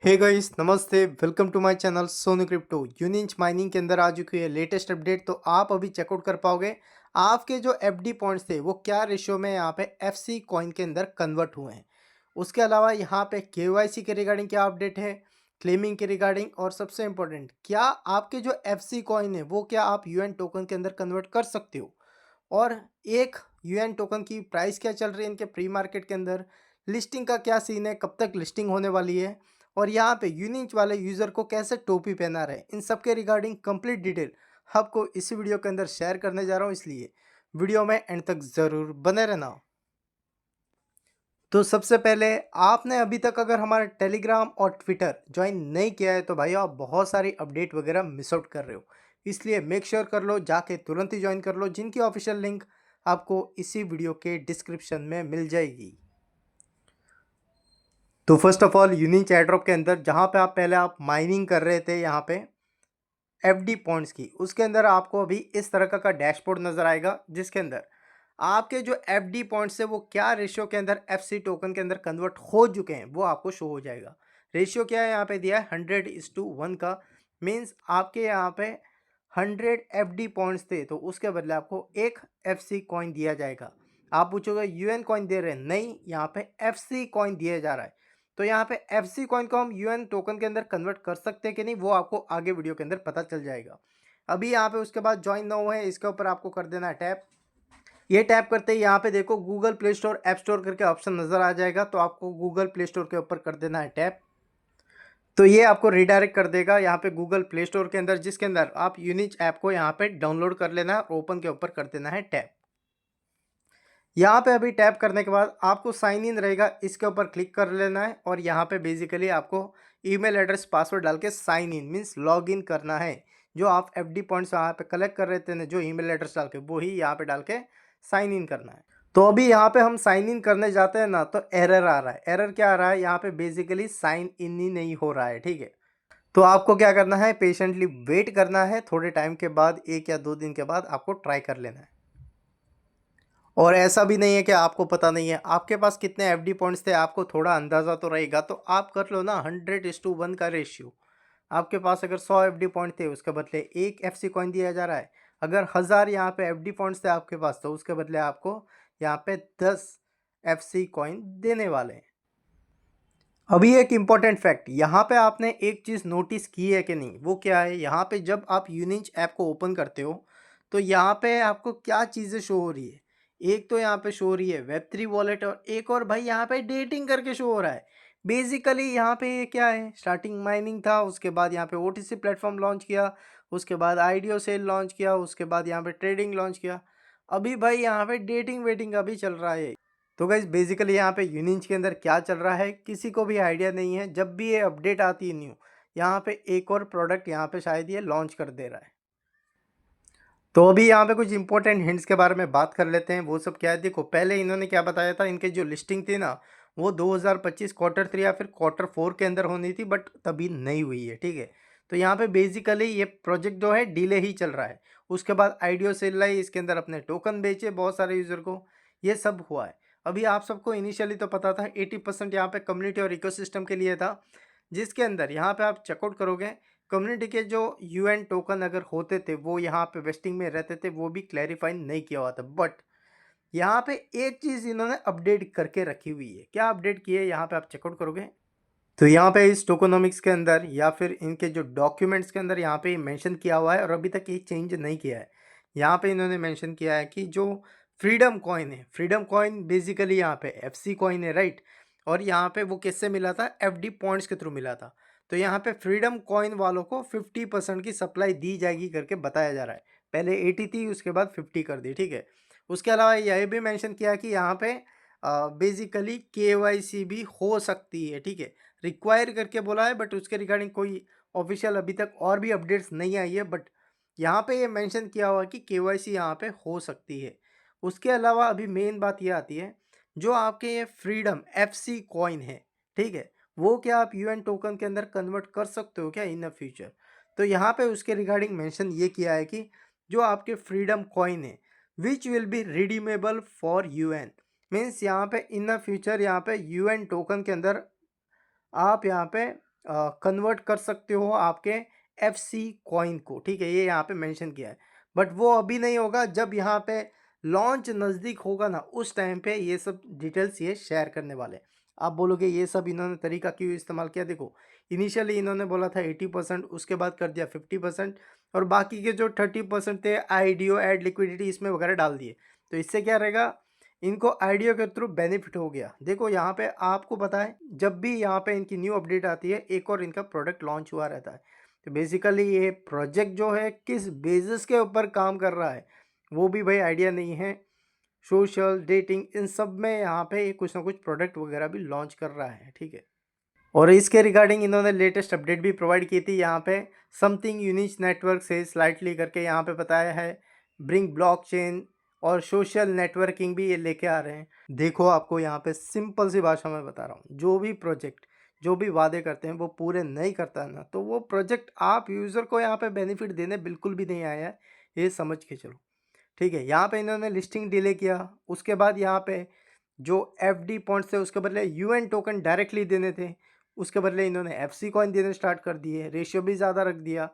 हे guys, नमस्ते। Welcome to my channel Sonu crypto. Unich mining के अंदर आ चुकी है लेटेस्ट अपडेट। तो आप अभी चेकआउट कर पाओगे आपके जो एफडी पॉइंट्स थे वो क्या रेशियो में यहाँ पे एफसी कॉइन के अंदर कन्वर्ट हुए हैं। उसके अलावा यहाँ पे केवाईसी के रिगार्डिंग क्या अपडेट है, क्लेमिंग के रिगार्डिंग, और सबसे इम्पोर्टेंट क्या आपके जो एफसी कॉइन है वो क्या आप यूएन टोकन के अंदर कन्वर्ट कर सकते हो, और एक यूएन टोकन की प्राइस क्या चल रही है इनके प्री मार्केट के अंदर, लिस्टिंग का क्या सीन है, कब तक लिस्टिंग होने वाली है, और यहाँ पे यूनिच वाले यूज़र को कैसे टोपी पहना रहे, इन सब के रिगार्डिंग कंप्लीट डिटेल आपको इसी वीडियो के अंदर शेयर करने जा रहा हूँ। इसलिए वीडियो में एंड तक ज़रूर बने रहना। तो सबसे पहले आपने अभी तक अगर हमारा टेलीग्राम और ट्विटर ज्वाइन नहीं किया है तो भाई आप बहुत सारी अपडेट वगैरह मिस आउट कर रहे हो। इसलिए मेक श्योर कर लो, जाके तुरंत ही ज्वाइन कर लो, जिनकी ऑफिशियल लिंक आपको इसी वीडियो के डिस्क्रिप्शन में मिल जाएगी। तो first of all unique airdrop के अंदर जहाँ पे आप पहले आप माइनिंग कर रहे थे यहाँ पे एफडी पॉइंट्स की, उसके अंदर आपको अभी इस तरह का डैशबोर्ड नज़र आएगा, जिसके अंदर आपके जो एफडी पॉइंट्स है वो क्या रेशियो के अंदर एफसी टोकन के अंदर कन्वर्ट हो चुके हैं वो आपको शो हो जाएगा। रेशियो क्या है यहाँ पे दिया है 100:1 का। मीन्स आपके यहाँ पे 100 एफडी पॉइंट्स थे तो उसके बदले आपको एक एफसी कॉइन दिया जाएगा। आप पूछोगे यूएन कॉइन दे रहे हैं, नहीं, यहाँ पे एफसी कॉइन दिया जा रहा है। तो यहाँ पे एफसी कॉइन को हम यूएन टोकन के अंदर कन्वर्ट कर सकते हैं कि नहीं वो आपको आगे वीडियो के अंदर पता चल जाएगा। अभी यहाँ पे उसके बाद ज्वाइन नाउ है, इसके ऊपर आपको कर देना है टैप। ये टैप करते ही यहाँ पे देखो Google play store app store करके ऑप्शन नज़र आ जाएगा, तो आपको गूगल प्ले स्टोर के ऊपर कर देना है टैप। तो ये आपको रिडायरेक्ट कर देगा यहाँ पे गूगल प्ले स्टोर के अंदर, जिसके अंदर आप यूनिच ऐप को यहाँ पे डाउनलोड कर लेना है और ओपन के ऊपर कर देना है टैप। यहाँ पे अभी टैप करने के बाद आपको साइन इन रहेगा, इसके ऊपर क्लिक कर लेना है और यहाँ पे बेसिकली आपको ईमेल एड्रेस पासवर्ड डाल के sign in means log in करना है। जो आप एफडी पॉइंट्स यहाँ पे कलेक्ट कर रहे थे ना, जो ईमेल एड्रेस डाल के, वो ही यहाँ पे डाल के साइन इन करना है। तो अभी यहाँ पे हम साइन इन करने जाते हैं ना, तो एरर आ रहा है। एरर क्या आ रहा है, यहाँ पे बेसिकली साइन इन ही नहीं हो रहा है, ठीक है। तो आपको क्या करना है, पेशेंटली वेट करना है, थोड़े टाइम के बाद 1 या 2 दिन के बाद आपको ट्राई कर लेना है। और ऐसा भी नहीं है कि आपको पता नहीं है, आपके पास कितने एफडी पॉइंट्स थे आपको थोड़ा अंदाज़ा तो रहेगा, तो आप कर लो ना 100:1 का रेशियो। आपके पास अगर 100 एफडी पॉइंट थे उसके बदले एक एफसी कॉइन दिया जा रहा है। अगर 1000 यहाँ पे एफडी पॉइंट्स थे आपके पास तो उसके बदले आपको यहाँ पे 10 एफसी कॉइन देने वाले हैं। अभी एक इम्पॉर्टेंट फैक्ट यहाँ पे आपने एक चीज़ नोटिस की है कि नहीं, वो क्या है, यहाँ पे जब आप यूनिच ऐप को ओपन करते हो तो यहाँ पे आपको क्या चीज़ें शो हो रही है। एक तो यहाँ पे शो हो रही है वेब3 वॉलेट, और एक और भाई यहाँ पे डेटिंग करके शो हो रहा है। बेसिकली यहाँ पे ये क्या है, स्टार्टिंग माइनिंग था, उसके बाद यहाँ पे ओटीसी प्लेटफॉर्म लॉन्च किया, उसके बाद आईडीओ सेल लॉन्च किया, उसके बाद यहाँ पे ट्रेडिंग लॉन्च किया। अभी भाई यहाँ पे डेटिंग वेटिंग का भी चल रहा है। तो गाइज बेसिकली यहाँ पे यूनिंच के अंदर क्या चल रहा है किसी को भी आइडिया नहीं है। जब भी ये अपडेट आती है न्यू, यहाँ पे एक और प्रोडक्ट यहाँ पे शायद ये लॉन्च कर दे रहा है। तो अभी यहाँ पे कुछ इंपॉर्टेंट हिंट्स के बारे में बात कर लेते हैं। वो सब क्या है, देखो पहले इन्होंने क्या बताया था, इनके जो लिस्टिंग थी ना वो 2025 क्वार्टर 3 या फिर क्वार्टर 4 के अंदर होनी थी, बट तभी नहीं हुई है, ठीक है। तो यहाँ पे बेसिकली ये प्रोजेक्ट जो है डिले ही चल रहा है। उसके बाद आईडीओ सेल लाई, इसके अंदर अपने टोकन बेचे बहुत सारे यूज़र को, ये सब हुआ है। अभी आप सबको इनिशियली तो पता था 80% यहाँ पे कम्युनिटी और इकोसिस्टम के लिए था, जिसके अंदर यहाँ पे आप चेकआउट करोगे कम्युनिटी के जो यूएन टोकन अगर होते थे वो यहाँ पे वेस्टिंग में रहते थे, वो भी क्लैरिफाई नहीं किया हुआ था। बट यहाँ पे एक चीज़ इन्होंने अपडेट करके रखी हुई है। क्या अपडेट की है, यहाँ पे आप चेकआउट करोगे तो यहाँ पे इस टोकोनॉमिक्स के अंदर या फिर इनके जो डॉक्यूमेंट्स के अंदर यहाँ पे मेंशन किया हुआ है, और अभी तक ये चेंज नहीं किया है। यहाँ पे इन्होंने मेंशन किया है कि जो फ्रीडम कॉइन है, फ्रीडम कॉइन बेसिकली यहाँ पे एफसी कॉइन है, राइट। और यहाँ पे वो किससे मिला था, एफडी पॉइंट्स के थ्रू मिला था। तो यहाँ पे फ्रीडम कॉइन वालों को 50% की सप्लाई दी जाएगी करके बताया जा रहा है। पहले 80 थी, उसके बाद 50 कर दी, ठीक है। उसके अलावा यह भी मेंशन किया कि यहाँ पे बेसिकली केवाईसी भी हो सकती है, ठीक है। रिक्वायर करके बोला है, बट उसके रिगार्डिंग कोई ऑफिशियल अभी तक और भी अपडेट्स नहीं आई है। बट यहाँ पे ये मेंशन किया हुआ है कि केवाईसी यहाँ पे हो सकती है। उसके अलावा अभी मेन बात ये आती है, जो आपके ये फ्रीडम एफसी कॉइन है, ठीक है, वो क्या आप यूएन टोकन के अंदर कन्वर्ट कर सकते हो क्या इन द फ्यूचर। तो यहाँ पे उसके रिगार्डिंग मेंशन ये किया है कि जो आपके फ्रीडम कॉइन है which will be redeemable for UN, means यहाँ पे इन द फ्यूचर यहाँ पे यूएन टोकन के अंदर आप यहाँ पे कन्वर्ट कर सकते हो आपके FC कॉइन को, ठीक है, ये यहाँ पे मेंशन किया है। बट वो अभी नहीं होगा, जब यहाँ पे लॉन्च नज़दीक होगा ना, उस टाइम पे ये सब डिटेल्स ये शेयर करने वाले हैं। आप बोलोगे ये सब इन्होंने तरीका क्यों इस्तेमाल किया? देखो, इनिशियली इन्होंने बोला था 80%, उसके बाद कर दिया 50%, और बाकी के जो 30% थे आईडीओ, एड लिक्विडिटी, इसमें वगैरह डाल दिए। तो इससे क्या रहेगा, इनको आईडीओ के थ्रू बेनिफिट हो गया। देखो यहाँ पे आपको पता है, जब भी यहाँ पे इनकी न्यू अपडेट आती है, एक और इनका प्रोडक्ट लॉन्च हुआ रहता है। तो बेसिकली ये प्रोजेक्ट जो है किस बेसिस के ऊपर काम कर रहा है वो भी भाई आइडिया नहीं है। सोशल, डेटिंग, इन सब में यहाँ पे ये कुछ ना कुछ प्रोडक्ट वगैरह भी लॉन्च कर रहा है, ठीक है। और इसके रिगार्डिंग इन्होंने लेटेस्ट अपडेट भी प्रोवाइड की थी। यहाँ पे समथिंग यूनिक नेटवर्क से स्लाइटली करके यहाँ पे बताया है, ब्रिंग ब्लॉकचेन और सोशल नेटवर्किंग भी ये लेके आ रहे हैं। देखो, आपको यहाँ पे सिंपल सी भाषा में बता रहा हूँ, जो भी प्रोजेक्ट, जो भी वादे करते हैं वो पूरे नहीं करता है ना, तो वो प्रोजेक्ट आप यूज़र को यहाँ पे बेनिफिट देने बिल्कुल भी नहीं आया है, ये समझ के चलो, ठीक है। यहाँ पे इन्होंने लिस्टिंग डिले किया, उसके बाद यहाँ पे जो FD पॉइंट्स थे उसके बदले UN टोकन डायरेक्टली देने थे, उसके बदले इन्होंने FC कॉइन देने स्टार्ट कर दिए, रेशियो भी ज़्यादा रख दिया।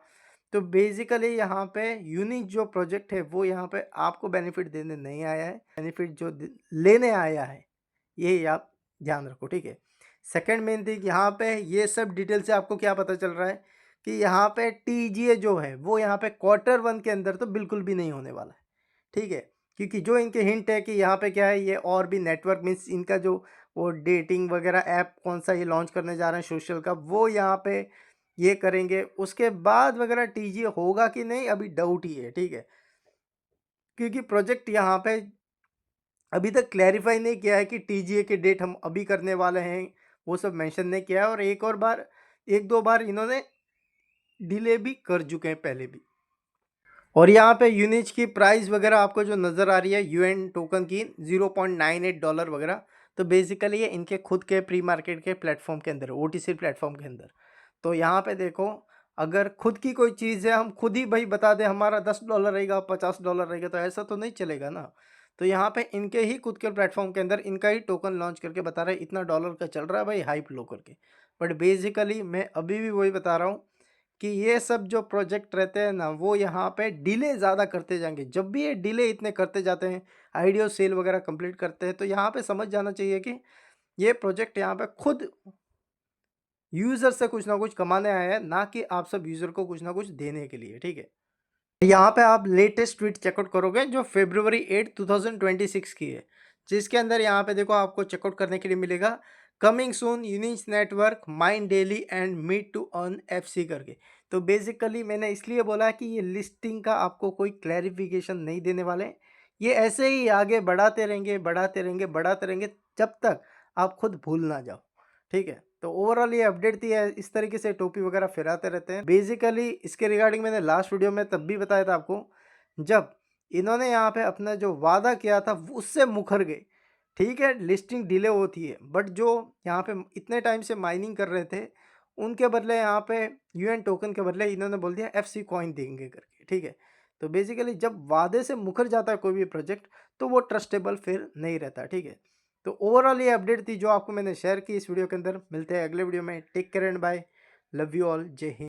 तो बेसिकली यहाँ पे यूनिक जो प्रोजेक्ट है वो यहाँ पे आपको बेनिफिट देने नहीं आया है, बेनिफिट जो लेने आया है, ये आप ध्यान रखो, ठीक है। सेकंड मेन थिंग, यहाँ पे ये सब डिटेल से आपको क्या पता चल रहा है कि यहाँ पे TGA जो है वो यहाँ पे Q1 के अंदर तो बिल्कुल भी नहीं होने वाला है, ठीक है। क्योंकि जो इनके हिंट है कि यहाँ पे क्या है, ये और भी नेटवर्क मीन्स इनका जो वो डेटिंग वगैरह ऐप कौन सा ये लॉन्च करने जा रहे हैं सोशल का, वो यहाँ पे ये करेंगे। उसके बाद वगैरह TGA होगा कि नहीं अभी डाउट ही है, ठीक है। क्योंकि प्रोजेक्ट यहाँ पे अभी तक क्लैरिफाई नहीं किया है कि TGA के डेट हम अभी करने वाले हैं, वो सब मेंशन नहीं किया है। और एक दो बार इन्होंने डिले भी कर चुके हैं पहले भी। और यहाँ पे यूनिच की प्राइस वगैरह आपको जो नज़र आ रही है UN टोकन की $0.98 वगैरह, तो बेसिकली ये इनके खुद के प्री मार्केट के प्लेटफॉर्म के अंदर, OTC प्लेटफॉर्म के अंदर। तो यहाँ पे देखो, अगर खुद की कोई चीज़ है, हम खुद ही भाई बता दें हमारा $10 रहेगा, $50 रहेगा, तो ऐसा तो नहीं चलेगा ना। तो यहाँ पे इनके ही खुद के प्लेटफॉर्म के अंदर इनका ही टोकन लॉन्च करके बता रहे इतना डॉलर का चल रहा है भाई, हाइप लो करके। बट बेसिकली मैं अभी भी वही बता रहा हूँ कि ये सब जो प्रोजेक्ट रहते हैं ना, वो यहाँ पे डिले ज़्यादा करते जाएंगे। जब भी ये डिले इतने करते जाते हैं, आईडीओ सेल वगैरह कंप्लीट करते हैं, तो यहाँ पे समझ जाना चाहिए कि ये प्रोजेक्ट यहाँ पे खुद यूज़र से कुछ ना कुछ कमाने आया है, ना कि आप सब यूज़र को कुछ ना कुछ देने के लिए, ठीक है। यहाँ पे आप लेटेस्ट ट्वीट चेकआउट करोगे जो February 8, 2026 की है, जिसके अंदर यहाँ पे देखो आपको चेकआउट करने के लिए मिलेगा, coming soon Unich network mine daily and meet to earn FC करके। तो बेसिकली मैंने इसलिए बोला कि ये लिस्टिंग का आपको कोई क्लैरिफिकेशन नहीं देने वाले, ये ऐसे ही आगे बढ़ाते रहेंगे, बढ़ाते रहेंगे, बढ़ाते रहेंगे, जब तक आप खुद भूल ना जाओ, ठीक है। तो ओवरऑल ये अपडेट थी, इस तरीके से टोपी वगैरह फिराते रहते हैं। बेसिकली इसके रिगार्डिंग मैंने लास्ट वीडियो में तब भी बताया था आपको, जब इन्होंने यहाँ पे अपना जो वादा किया था उससे मुकर गए, ठीक है। लिस्टिंग डिले होती है, बट जो यहाँ पे इतने टाइम से माइनिंग कर रहे थे, उनके बदले यहाँ पे UN टोकन के बदले इन्होंने बोल दिया FC कॉइन देंगे करके, ठीक है। तो बेसिकली जब वादे से मुकर जाता है कोई भी प्रोजेक्ट, तो वो ट्रस्टेबल फिर नहीं रहता, ठीक है। तो ओवरऑल ये अपडेट थी जो आपको मैंने शेयर की इस वीडियो के अंदर। मिलते हैं अगले वीडियो में, take care and bye, love you all, जय हिंद।